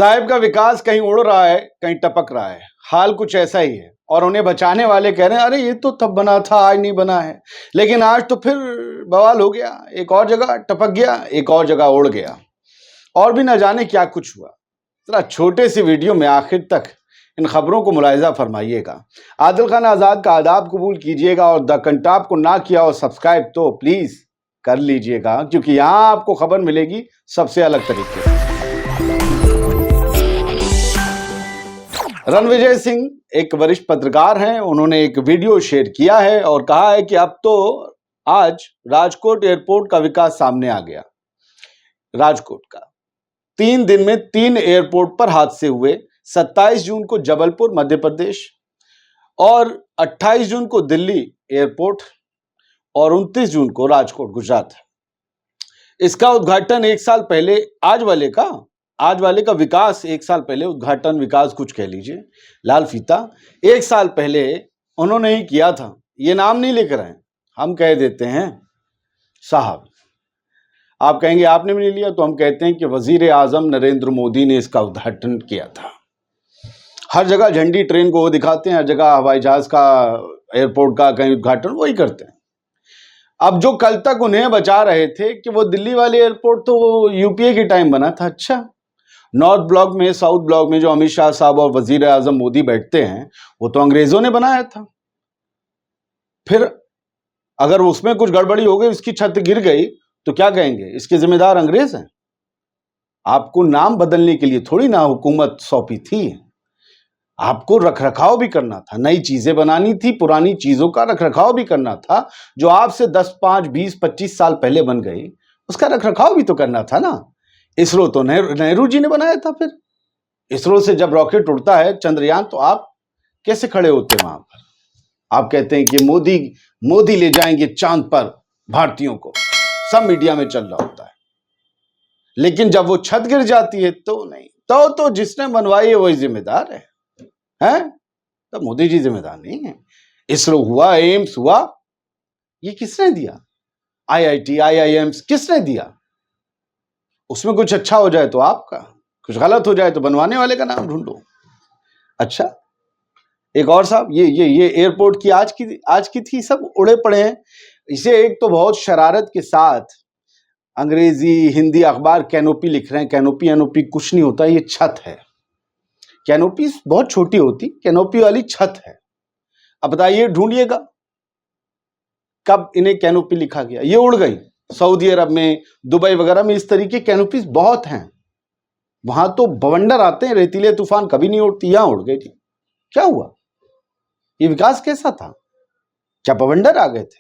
साहिब का विकास कहीं उड़ रहा है, कहीं टपक रहा है। हाल कुछ ऐसा ही है और उन्हें बचाने वाले कह रहे हैं, अरे ये तो तब बना था, आज नहीं बना है। लेकिन आज तो फिर बवाल हो गया, एक और जगह टपक गया, एक और जगह उड़ गया, और भी न जाने क्या कुछ हुआ। जरा छोटे से वीडियो में आखिर तक इन खबरों को मुलाहिजा फरमाइएगा। आदिल खान आजाद का आदाब कबूल कीजिएगा और द कंटाप को ना किया और सब्सक्राइब तो प्लीज कर लीजिएगा, क्योंकि यहां आपको खबर मिलेगी सबसे अलग तरीके से। रणविजय सिंह एक वरिष्ठ पत्रकार हैं। उन्होंने एक वीडियो शेयर किया है और कहा है कि अब तो आज राजकोट एयरपोर्ट का विकास सामने आ गया। राजकोट का 3 दिन में 3 एयरपोर्ट पर हादसे हुए। 27 जून को जबलपुर मध्य प्रदेश और 28 जून को दिल्ली एयरपोर्ट और 29 जून को राजकोट गुजरात। इसका उद्घाटन 1 साल पहले, आज वाले का विकास 1 साल पहले, उद्घाटन विकास कुछ कह लीजिए, लाल फीता 1 साल पहले उन्होंने ही किया था। ये नाम नहीं लेकर आए, हम कह देते हैं साहब। आप कहेंगे आपने भी नहीं लिया, तो हम कहते हैं कि वजीर आजम नरेंद्र मोदी ने इसका उद्घाटन किया था। हर जगह झंडी ट्रेन को वो दिखाते हैं, हर जगह हवाई जहाज का, एयरपोर्ट का कहीं उद्घाटन वही करते हैं। अब जो कल तक उन्हें बचा रहे थे कि वो दिल्ली वाले एयरपोर्ट तो वो यूपीए के टाइम बना था। अच्छा, नॉर्थ ब्लॉक में, साउथ ब्लॉक में जो अमित शाह साहब और वजीर आजम मोदी बैठते हैं, वो तो अंग्रेजों ने बनाया था। फिर अगर उसमें कुछ गड़बड़ी हो गई, उसकी छत गिर गई, तो क्या कहेंगे, इसके जिम्मेदार अंग्रेज हैं? आपको नाम बदलने के लिए थोड़ी ना हुकूमत सौंपी थी, आपको रखरखाव भी करना था, नई चीजें बनानी थी, पुरानी चीजों का रखरखाव भी करना था। जो आपसे 10, 5, 20, 25 साल पहले बन गई, उसका रखरखाव भी तो करना था ना। इसरो तो नेहरू जी ने बनाया था। फिर इसरो से जब रॉकेट उड़ता है, चंद्रयान, तो आप कैसे खड़े होते वहां पर? आप कहते हैं कि मोदी ले जाएंगे चांद पर भारतीयों को, सब मीडिया में चल रहा होता है। लेकिन जब वो छत गिर जाती है तो नहीं, तो जिसने बनवाई है वही जिम्मेदार है, हैं? तो मोदी जी जिम्मेदार नहीं है। इसरो हुआ, एम्स हुआ, ये किसने दिया? आईआईटी, आईआईएम्स किसने दिया? उसमें कुछ अच्छा हो जाए तो आपका, कुछ गलत हो जाए तो बनवाने वाले का नाम ढूंढो। अच्छा, एक और साहब, ये एयरपोर्ट की आज की थी, सब उड़े पड़े हैं। इसे एक तो बहुत शरारत के साथ अंग्रेजी हिंदी अखबार कैनोपी लिख रहे हैं। कैनोपी कुछ नहीं होता, ये छत है। कैनोपी बहुत छोटी होती, कैनोपी वाली छत है। अब बताइए, ढूंढिएगा कब इन्हें कैनोपी लिखा गया। ये उड़ गई। सऊदी अरब में, दुबई वगैरह में इस तरीके कैनोपीज बहुत हैं। वहां तो बवंडर आते हैं, रेतीले तूफान कभी नहीं उड़ती, यहां उड़ गई थी। क्या हुआ? ये विकास कैसा था? क्या बवंडर आ गए थे?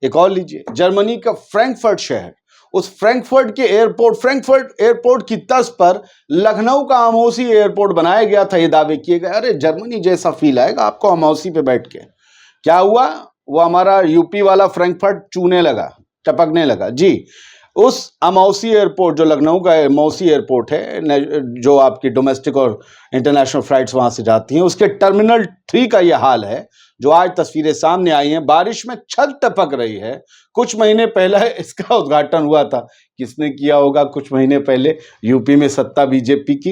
एक और लीजिए, जर्मनी का फ्रैंकफर्ट शहर, उस फ्रैंकफर्ट एयरपोर्ट की तर्ज पर लखनऊ का अमौसी एयरपोर्ट बनाया गया था। ये दावे किए गए, अरे जर्मनी जैसा फील आएगा आपको अमौसी पे बैठ के। क्या हुआ? वो हमारा यूपी वाला फ्रैंकफर्ट चूने लगा, टपकने लगा जी। उस अमौसी एयरपोर्ट, जो लखनऊ का अमौसी एयरपोर्ट है, जो आपकी डोमेस्टिक और इंटरनेशनल फ्लाइट्स वहां से जाती हैं, उसके टर्मिनल 3 का यह हाल है, जो आज तस्वीरें सामने आई हैं। बारिश में छत टपक रही है। कुछ महीने पहले इसका उद्घाटन हुआ था। किसने किया होगा? कुछ महीने पहले यूपी में सत्ता बीजेपी की,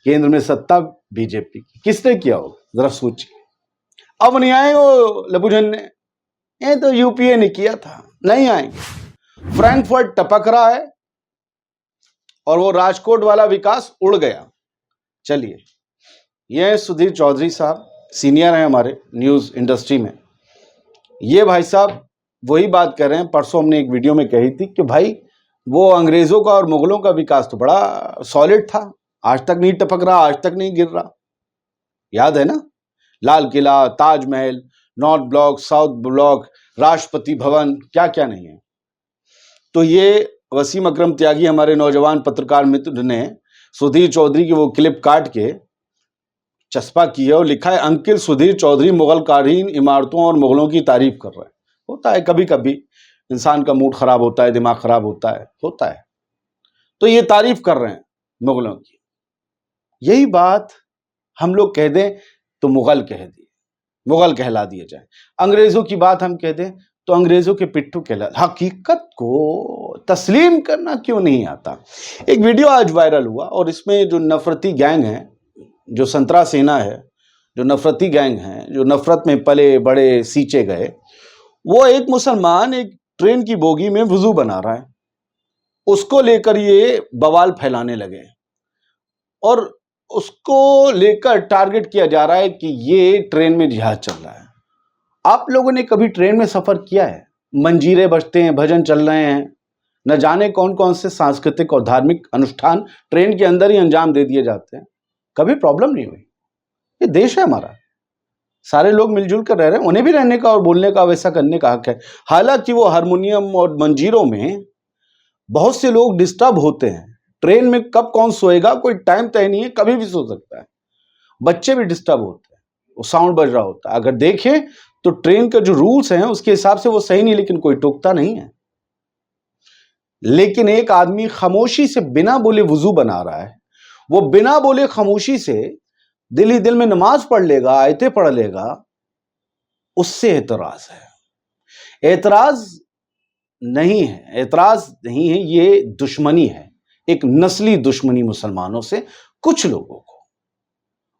केंद्र में सत्ता बीजेपी की, किसने किया होगा? जरा सोचिए। अब नहीं आए वो लबुझन ने, ये तो यूपीए ने किया था, नहीं आएंगे। फ्रैंकफर्ट टपक रहा है और वो राजकोट वाला विकास उड़ गया। चलिए, ये सुधीर चौधरी साहब, सीनियर हैं हमारे न्यूज इंडस्ट्री में। ये भाई साहब वही बात कर रहे हैं, परसों हमने एक वीडियो में कही थी कि भाई वो अंग्रेजों का और मुगलों का विकास तो बड़ा सॉलिड था, आज तक नहीं टपक रहा, आज तक नहीं गिर रहा। याद है ना? लाल किला, Taj Mahal, North Block, South Block, Rashtrapati Bhavan, क्या क्या नहीं है। तो ये वसीम अकरम त्यागी, हमारे नौजवान पत्रकार मित्र ने सुधीर चौधरी की वो क्लिप काट के चस्पा की है और लिखा है, अंकिल सुधीर चौधरी मुगल कालीन इमारतों और मुगलों की तारीफ कर रहे हैं। होता है, कभी कभी इंसान का मूड खराब होता है, दिमाग खराब होता है। तो ये तारीफ कर रहे हैं मुगलों की। यही बात हम लोग कह दें तो मुगल कह दिए, मुगल कहला दिए जाए। अंग्रेजों की बात हम कह दें तो अंग्रेजों के पिट्ठू कहलाते। हकीकत को तस्लीम करना क्यों नहीं आता। एक वीडियो आज वायरल हुआ और इसमें जो नफरती गैंग है, जो संतरा सेना है, जो नफरती गैंग है, जो नफरत में पले बड़े सींचे गए, वो एक मुसलमान एक ट्रेन की बोगी में वुजू बना रहा है, उसको लेकर ये बवाल फैलाने लगे और उसको लेकर टारगेट किया जा रहा है कि ये ट्रेन में जिहाद चल रहा है। आप लोगों ने कभी ट्रेन में सफर किया है? मंजीरे बजते हैं, भजन चल रहे हैं, न जाने कौन कौन से सांस्कृतिक और धार्मिक अनुष्ठान ट्रेन के अंदर ही अंजाम दे दिए जाते हैं, कभी प्रॉब्लम नहीं हुई। ये देश है हमारा, सारे लोग मिलजुल कर रह रहे हैं, उन्हें भी रहने का और बोलने का, वैसा करने का हक है। हालांकि वो हारमोनियम और मंजीरों में बहुत से लोग डिस्टर्ब होते हैं। ट्रेन में कब कौन सोएगा कोई टाइम तय नहीं है, कभी भी सो सकता है। बच्चे भी डिस्टर्ब होते हैं, वो साउंड बज रहा होता है। अगर देखें तो ट्रेन के जो रूल्स हैं उसके हिसाब से वो सही नहीं, लेकिन कोई टोकता नहीं है। लेकिन एक आदमी खामोशी से बिना बोले वुजू बना रहा है, वो बिना बोले खामोशी से दिल ही दिल में नमाज पढ़ लेगा, आयतें पढ़ लेगा, उससे एतराज है। एतराज नहीं है, एतराज नहीं है, ये दुश्मनी है, एक नस्ली दुश्मनी मुसलमानों से कुछ लोगों को।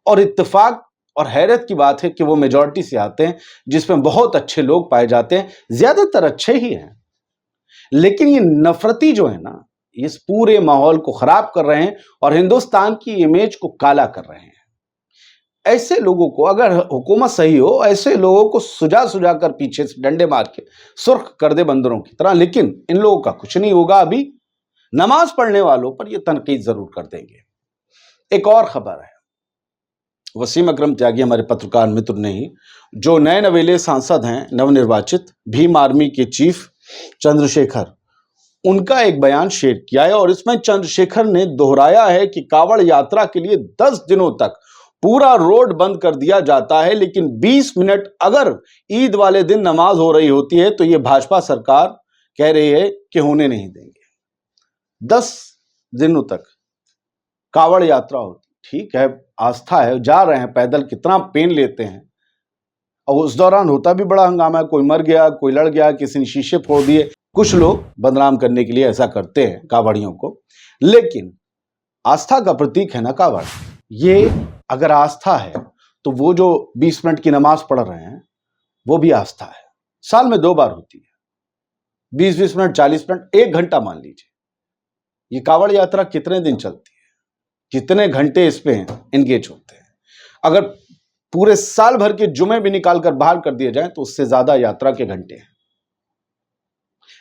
और इत्तेफाक और हैरत की बात है कि वो मेजॉरिटी से आते हैं, जिसमें बहुत अच्छे लोग पाए जाते हैं, ज्यादातर अच्छे ही हैं। लेकिन ये नफरती जो है ना, इस पूरे माहौल को खराब कर रहे हैं और हिंदुस्तान की इमेज को काला कर रहे हैं। ऐसे लोगों को, अगर हुकूमत सही हो, ऐसे लोगों को सुजा सुजा कर पीछे से डंडे मार के सुर्ख कर दे बंदरों की तरह। लेकिन इन लोगों का कुछ नहीं होगा। अभी नमाज पढ़ने वालों पर ये तनकीद जरूर कर देंगे। एक और खबर है, वसीम अकरम त्यागी हमारे पत्रकार मित्र ने ही, जो नए नवेले सांसद हैं, नवनिर्वाचित भीम आर्मी के चीफ चंद्रशेखर, उनका एक बयान शेयर किया है और इसमें चंद्रशेखर ने दोहराया है कि कावड़ यात्रा के लिए 10 दिनों तक पूरा रोड बंद कर दिया जाता है, लेकिन 20 मिनट अगर ईद वाले दिन नमाज हो रही होती है तो यह भाजपा सरकार कह रही है कि होने नहीं देंगे। 10 दिनों तक कावड़ यात्रा होती, ठीक है, आस्था है, जा रहे हैं पैदल, कितना पेन लेते हैं। और उस दौरान होता भी बड़ा हंगामा, कोई मर गया, कोई लड़ गया, किसी ने शीशे फोड़ दिए। कुछ लोग बदनाम करने के लिए ऐसा करते हैं कावड़ियों को, लेकिन आस्था का प्रतीक है ना कावड़। ये अगर आस्था है तो वो जो 20 मिनट की नमाज पढ़ रहे हैं वो भी आस्था है। साल में 2 बार होती है, 20-20 मिनट, 40 मिनट, 1 घंटा मान लीजिए। ये कावड़ यात्रा कितने दिन चलती है, कितने घंटे इस पे एंगेज होते हैं। अगर पूरे साल भर के जुमे भी निकालकर बाहर कर दिए जाएं तो उससे ज्यादा यात्रा के घंटे हैं।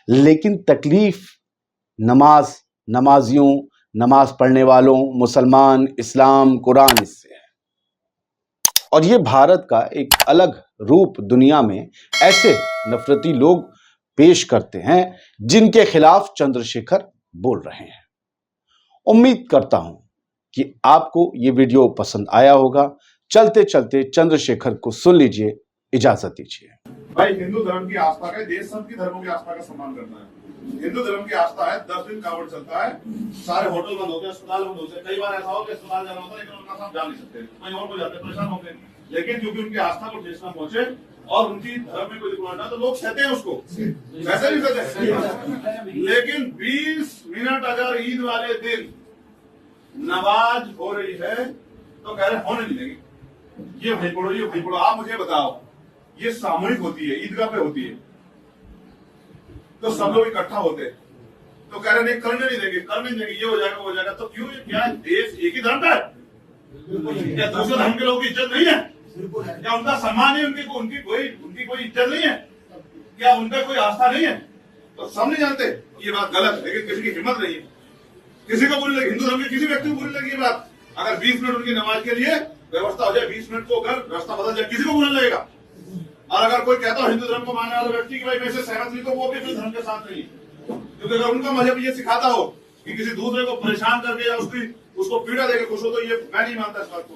लेकिन तकलीफ नमाज, नमाजियों, नमाज पढ़ने वालों, मुसलमान, इस्लाम, कुरान, इससे है। और ये भारत का एक अलग रूप दुनिया में ऐसे नफरती लोग पेश करते हैं जिनके खिलाफ चंद्रशेखर बोल रहे हैं। उम्मीद करता हूं कि आपको ये वीडियो पसंद आया होगा। चलते चलते चंद्रशेखर को सुन लीजिए, इजाजत दीजिए। भाई, हिंदू धर्म की आस्था है, देश सब की धर्मों की आस्था का सम्मान करना है। हिंदू धर्म की आस्था है, 10 दिन कावड़ चलता है, सारे होटल बंद होते हैं, अस्पताल बंद होते हैं। कई बार ऐसा हो कि अस्पताल जाना होता है लेकिन उनका साथ जा नहीं सकते, कहीं और को जाते हैं, परेशान होते हैं। लेकिन क्योंकि उनकी आस्था को ठेस ना पहुंचे और उनकी धर्म में कोई रुकावट ना, तो लोग सहते हैं उसको, वैसे नहीं सहते। लेकिन 20 मिनट अगर ईद वाले दिन नमाज हो रही है तो कह रहे होने नहीं देंगे। ये भाई पढ़ो, ये भाई पढ़ो। आप मुझे बताओ, ये सामूहिक होती है, ईदगाह पे होती है, तो सब लोग इकट्ठा होते हैं, तो कह रहे नहीं करने नहीं देंगे, करने नहीं देंगे, ये हो जाएगा, वो हो जाएगा। तो क्यों, क्या देश एक ही धर्म का है? क्या दूसरे धर्म के लोगों की इज्जत नहीं है? क्या उनका सम्मान है? उनकी कोई इज्जत नहीं है? क्या उनका कोई आस्था नहीं है? तो सब नहीं जानते ये बात गलत है, लेकिन किसी की हिम्मत नहीं है। किसी को बुरी लगी, हिंदू धर्म के किसी व्यक्ति को बुरी लगी ये बात, अगर 20 मिनट उनकी नमाज के लिए व्यवस्था हो जाए, 20 मिनट को अगर रास्ता बदल जाए, किसी को बुरा लगेगा। और अगर कोई कहता हो हिंदू धर्म को मानने वाला व्यक्ति कि भाई मैं इससे सहमत नहीं, तो वो भी अपने धर्म के साथ नहीं। क्योंकि अगर उनका मजहब ये सिखाता हो कि किसी दूसरे को परेशान करके या उसको पीड़ा देकर खुश हो, तो ये मैं नहीं मानता इस बात को।